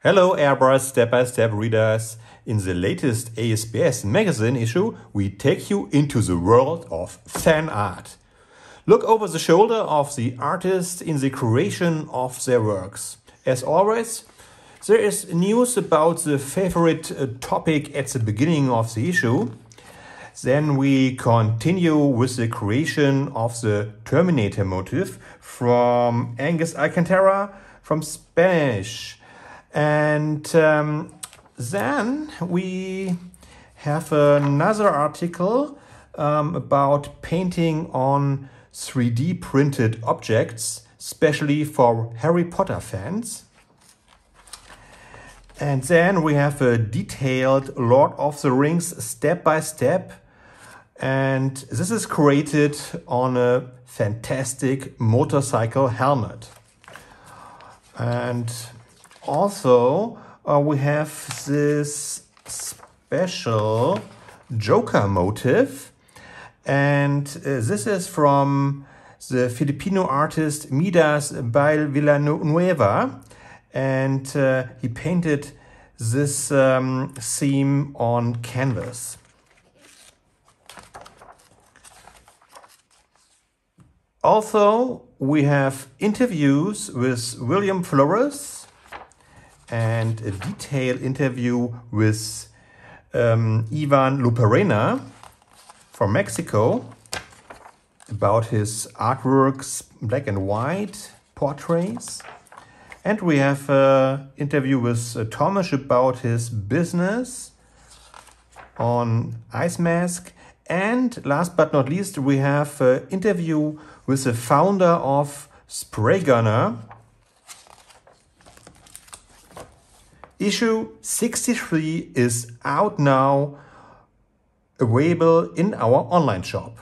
Hello Airbrush Step-by-Step readers. In the latest ASBS magazine issue, we take you into the world of fan art. Look over the shoulder of the artist in the creation of their works. As always, there is news about the favorite topic at the beginning of the issue. Then we continue with the creation of the Terminator motif from Angus Alcantara from Spanish. And then we have another article about painting on 3D printed objects, especially for Harry Potter fans. And then we have a detailed Lord of the Rings step-by-step. And this is created on a fantastic motorcycle helmet. And also, we have this special Joker motif, and this is from the Filipino artist Midas Bayle Villanueva, and he painted this theme on canvas. Also, we have interviews with William Florez, and a detailed interview with Ivan Loperena from Mexico about his artworks, black and white portraits. And we have an interview with Tomáš about his business on ice mask. And last but not least, we have an interview with the founder of Spray Gunner. Issue 63 is out now, available in our online shop.